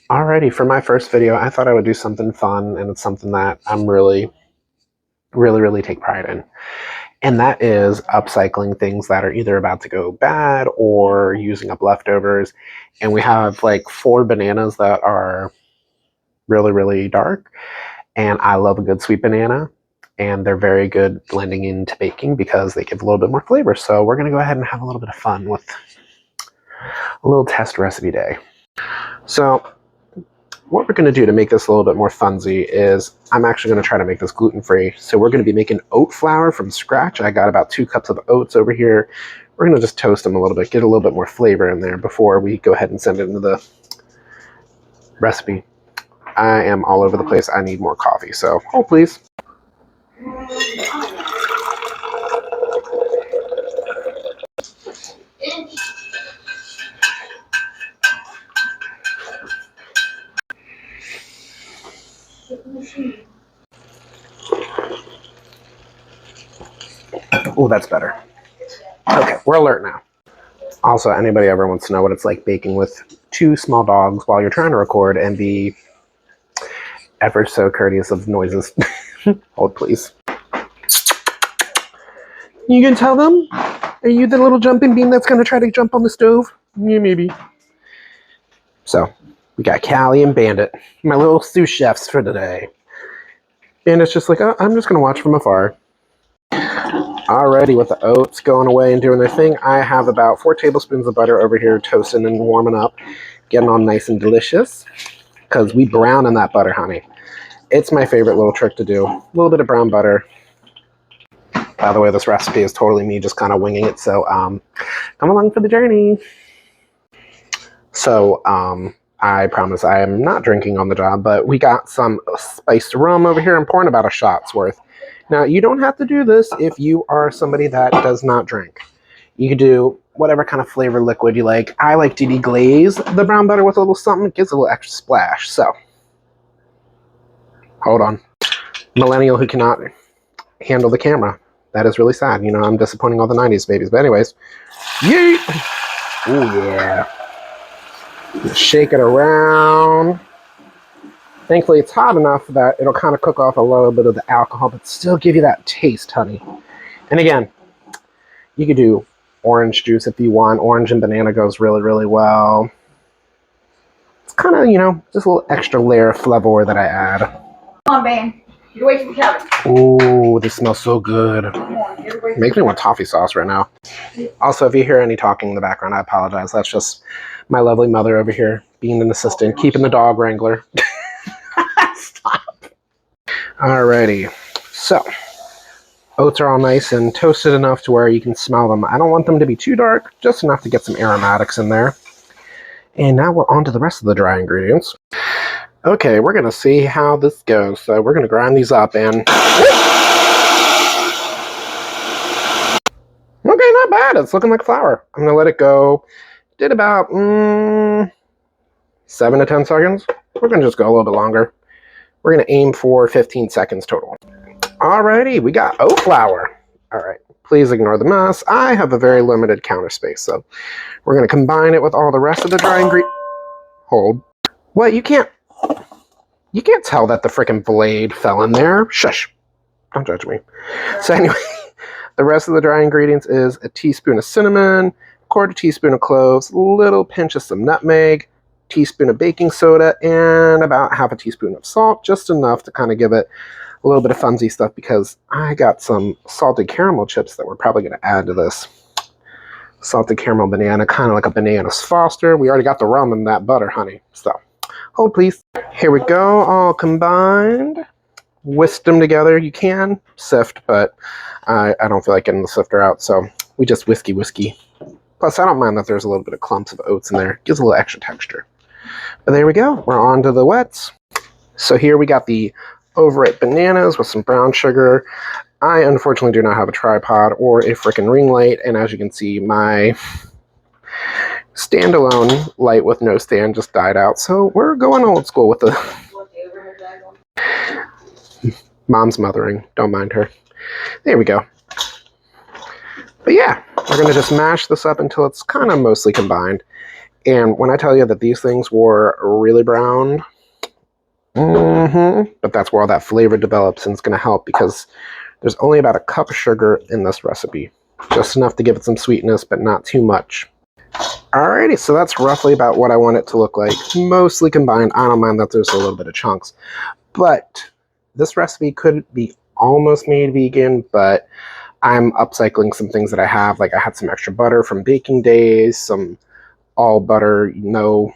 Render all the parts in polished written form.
Alrighty, for my first video, I thought I would do something fun, and it's something that I'm really take pride in. And that is upcycling things that are either about to go bad or using up leftovers. And we have like 4 bananas that are really dark. And I love a good sweet banana. And they're very good blending into baking because they give a little bit more flavor. So we're going to go ahead and have a little bit of fun with a little test recipe day. So what we're going to do to make this a little bit more funsy is I'm actually going to try to make this gluten-free. So we're going to be making oat flour from scratch. I got about 2 cups of oats over here. We're going to just toast them a little bit, get a little bit more flavor in there before we go ahead and send it into the recipe. I am all over the place. I need more coffee, so hold please. Oh, that's better. Okay, we're alert now. Also, anybody ever wants to know what it's like baking with 2 small dogs while you're trying to record and be ever so courteous of noises? Hold please. You can tell them? Are you the little jumping bean that's going to try to jump on the stove? Yeah, maybe. So, we got Callie and Bandit, my little sous chefs for today. Bandit's just like, oh, I'm just going to watch from afar. Alrighty, with the oats going away and doing their thing, I have about 4 tablespoons of butter over here toasting and warming up, getting all nice and delicious, because we brown in that butter, honey. It's my favorite little trick to do. A little bit of brown butter. By the way, this recipe is totally me just kind of winging it, so come along for the journey. So, I promise I am not drinking on the job, but we got some spiced rum over here. I'm pouring about a shot's worth. Now, you don't have to do this if you are somebody that does not drink. You could do whatever kind of flavor liquid you like. I like to deglaze the brown butter with a little something. It gives a little extra splash. So, hold on. Millennial who cannot handle the camera. That is really sad. You know, I'm disappointing all the 90s babies. But anyways, yeet! Oh, yeah. Shake it around. Thankfully, it's hot enough that it'll kind of cook off a little bit of the alcohol, but still give you that taste, honey. And again, you could do orange juice if you want. Orange and banana goes really well. It's kind of, you know, just a little extra layer of flavor that I add. Come on, man. Get away from the couch. Ooh, this smells so good. Makes me want toffee sauce right now. Also, if you hear any talking in the background, I apologize. That's just my lovely mother over here being an assistant, keeping the dog wrangler. Stop. Alrighty, so oats are all nice and toasted enough to where you can smell them. I don't want them to be too dark, just enough to get some aromatics in there. And now we're on to the rest of the dry ingredients. Okay, we're going to see how this goes. So we're going to grind these up and... Okay, not bad. It's looking like flour. I'm going to let it go. Did about 7 to 10 seconds. We're going to just go a little bit longer. We're going to aim for 15 seconds total. Alrighty, we got oat flour. Alright, please ignore the mess. I have a very limited counter space, so we're going to combine it with all the rest of the dry ingredients. Hold. What? You can't tell that the frickin' blade fell in there. Shush. Don't judge me. So anyway, the rest of the dry ingredients is a teaspoon of cinnamon, 1/4 teaspoon of cloves, a little pinch of some nutmeg, teaspoon of baking soda, and about 1/2 teaspoon of salt, just enough to kind of give it a little bit of funsy stuff because I got some salted caramel chips that we're probably going to add to this. Salted caramel banana, kind of like a bananas Foster. We already got the rum and that butter, honey. So, hold please. Here we go, all combined. Whisk them together. You can sift, but I don't feel like getting the sifter out, so we just whiskey. Plus, I don't mind that there's a little bit of clumps of oats in there. It gives a little extra texture. But there we go. We're on to the wets. So here we got the overripe bananas with some brown sugar. I unfortunately do not have a tripod or a frickin' ring light, and as you can see, my standalone light with no stand just died out. So we're going old school with the... Mom's mothering. Don't mind her. There we go. But yeah, we're going to just mash this up until it's kind of mostly combined. And when I tell you that these things were really brown, but that's where all that flavor develops, and it's going to help because there's only about a cup of sugar in this recipe. Just enough to give it some sweetness, but not too much. Alrighty, so that's roughly about what I want it to look like. Mostly combined. I don't mind that there's a little bit of chunks. But this recipe could be almost made vegan, but I'm upcycling some things that I have. Like I had some extra butter from baking days, some all butter, no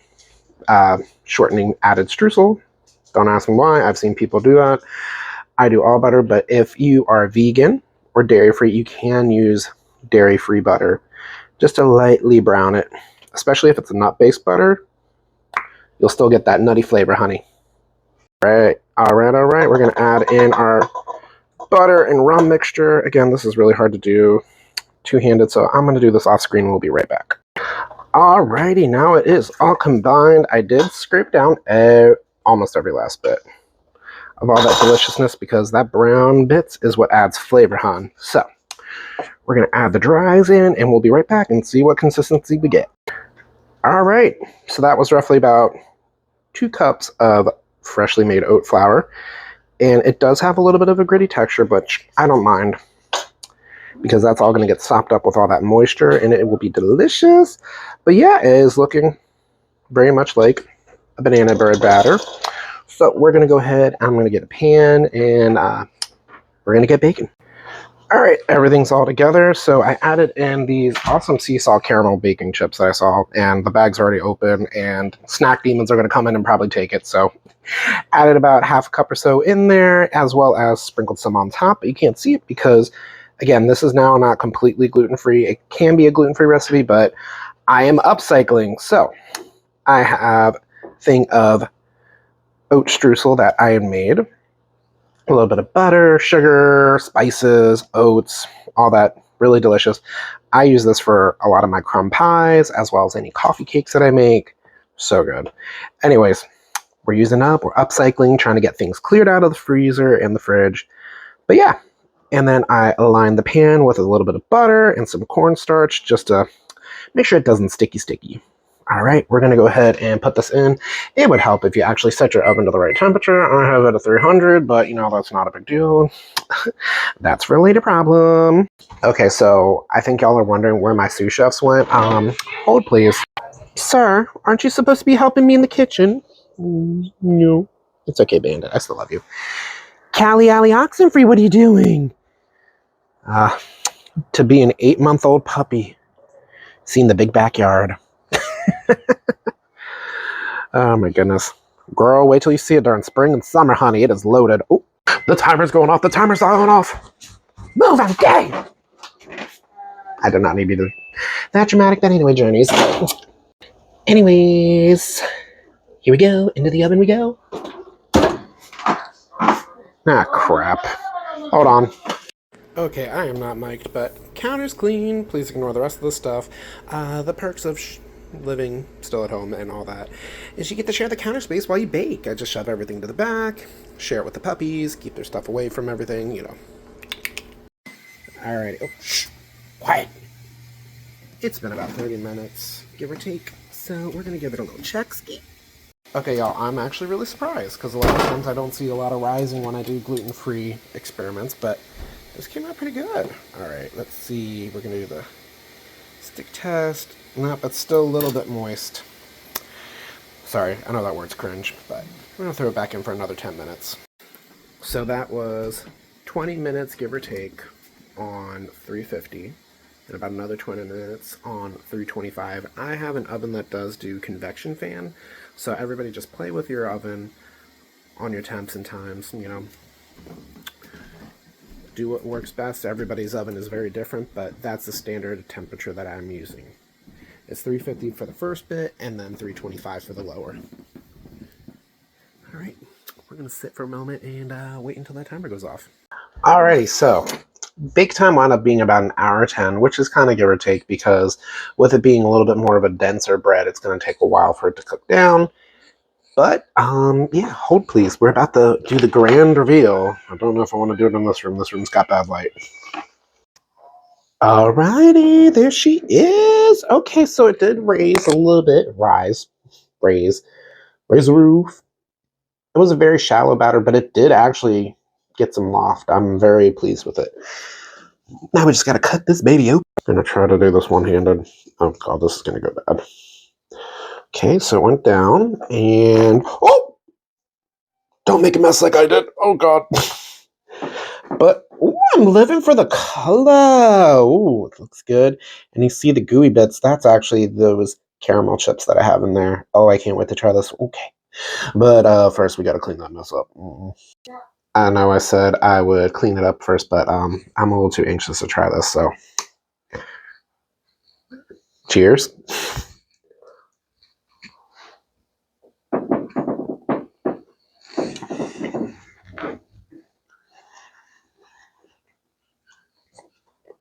shortening added streusel. Don't ask me why. I've seen people do that. I do all butter, but if you are vegan or dairy-free, you can use dairy-free butter just to lightly brown it, especially if it's a nut-based butter. You'll still get that nutty flavor, honey. All right. We're going to add in our butter and rum mixture. Again, this is really hard to do two-handed, so I'm going to do this off screen and we'll be right back. Alrighty, now it is all combined. I did scrape down almost every last bit of all that deliciousness because that brown bits is what adds flavor, hon. So we're going to add the dries in and we'll be right back and see what consistency we get. All right, so that was roughly about 2 cups of freshly made oat flour. And it does have a little bit of a gritty texture, but I don't mind because that's all going to get sopped up with all that moisture and it will be delicious. But yeah, it is looking very much like a banana bread batter. So we're going to go ahead, I'm going to get a pan, and we're going to get baking. All right, everything's all together. So I added in these awesome sea salt caramel baking chips that I saw, and the bag's already open, and snack demons are going to come in and probably take it. So added about half a cup or so in there, as well as sprinkled some on top. But you can't see it because, again, this is now not completely gluten-free. It can be a gluten-free recipe, but I am upcycling. So I have a thing of oat streusel that I had made. A little bit of butter, sugar, spices, oats, all that, really delicious. I use this for a lot of my crumb pies, as well as any coffee cakes that I make. So good. Anyways, we're upcycling, trying to get things cleared out of the freezer and the fridge. But yeah, and then I align the pan with a little bit of butter and some cornstarch just to make sure it doesn't sticky. All right, we're going to go ahead and put this in. It would help if you actually set your oven to the right temperature. I have it at 300, but you know, that's not a big deal. That's for a later problem. Okay, so I think y'all are wondering where my sous chefs went. Hold please. Sir, aren't you supposed to be helping me in the kitchen? No. It's okay, Bandit. I still love you. Callie Alley Oxenfree, what are you doing? To be an 8-month-old puppy. Seen the big backyard. Oh my goodness. Girl, wait till you see it during spring and summer, honey. It is loaded. Oh, the timer's going off. The timer's going off. Move, I'm gay. I did not need to be that dramatic, but anyway, journeys. Anyways, here we go. Into the oven we go. Ah, crap. Hold on. Okay, I am not mic'd, but counter's clean. Please ignore the rest of the stuff. The perks of living still at home and all that is you get to share the counter space while you bake. I just shove everything to the back, share it with the puppies, keep their stuff away from everything, you know. Alrighty. Oh, shh. Quiet. It's been about 30 minutes, give or take, so we're gonna give it a little check-ski. Okay, y'all, I'm actually really surprised because a lot of times I don't see a lot of rising when I do gluten-free experiments, but this came out pretty good. Alright, let's see. We're gonna do the stick test. Nope, it's still a little bit moist. Sorry, I know that word's cringe, but we're gonna throw it back in for another 10 minutes. So that was 20 minutes, give or take, on 350, and about another 20 minutes on 325. I have an oven that does do convection fan, so everybody just play with your oven on your temps and times, you know. Do what works best. Everybody's oven is very different, but that's the standard temperature that I'm using. It's 350 for the first bit, and then 325 for the lower. Alright, we're going to sit for a moment and wait until that timer goes off. Alrighty, so bake time wound up being about 1 hour 10, which is kind of give or take, because with it being a little bit more of a denser bread, it's going to take a while for it to cook down. But, yeah, hold please. We're about to do the grand reveal. I don't know if I want to do it in this room. This room's got bad light. Alrighty, there she is. Okay, so it did raise a little bit. Raise the roof. It was a very shallow batter, but it did actually get some loft. I'm very pleased with it. Now we just gotta cut this baby open. I'm gonna try to do this one-handed. Oh god, this is gonna go bad. Okay, so it went down, and oh! Don't make a mess like I did. Oh god. But ooh, I'm living for the color. Ooh, it looks good. And you see the gooey bits. That's actually those caramel chips that I have in there. Oh, I can't wait to try this. Okay. But first we gotta clean that mess up. I know I said I would clean it up first, but I'm a little too anxious to try this, so cheers.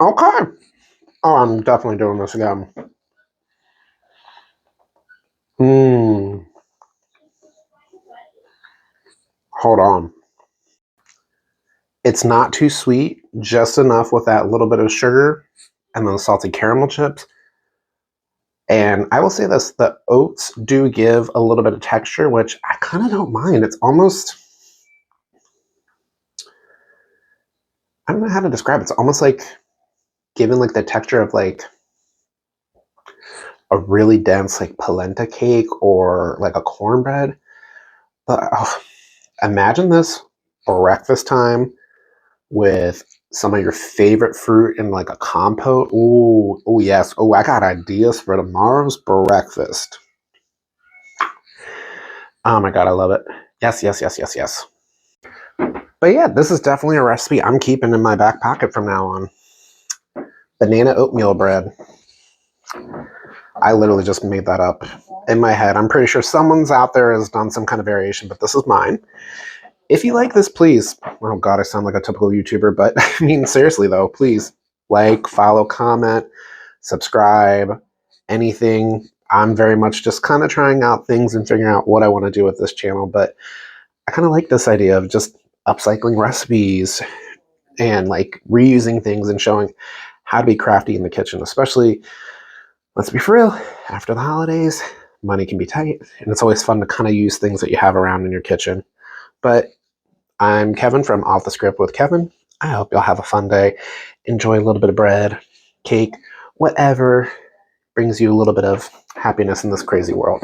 Okay. Oh, I'm definitely doing this again. Hold on. It's not too sweet, just enough with that little bit of sugar and then the salty caramel chips. And I will say this, the oats do give a little bit of texture, which I kind of don't mind. It's almost, I don't know how to describe it. It's almost like giving like the texture of like a really dense like polenta cake or like a cornbread. But imagine this breakfast time with some of your favorite fruit and like a compote. Ooh, oh yes. Oh, I got ideas for tomorrow's breakfast. Oh my god, I love it. Yes, yes, yes, yes, yes. But yeah, this is definitely a recipe I'm keeping in my back pocket from now on. Banana oatmeal bread. I literally just made that up in my head. I'm pretty sure someone's out there has done some kind of variation, but this is mine. If you like this, please. Oh god, I sound like a typical YouTuber, but I mean, seriously though, please like, follow, comment, subscribe, anything. I'm very much just kind of trying out things and figuring out what I want to do with this channel, but I kind of like this idea of just upcycling recipes and like reusing things and showing how to be crafty in the kitchen, especially, let's be for real, after the holidays, money can be tight, and it's always fun to kind of use things that you have around in your kitchen. But I'm Kevin from Off the Script with Kevin. I hope y'all have a fun day. Enjoy a little bit of bread, cake, whatever brings you a little bit of happiness in this crazy world.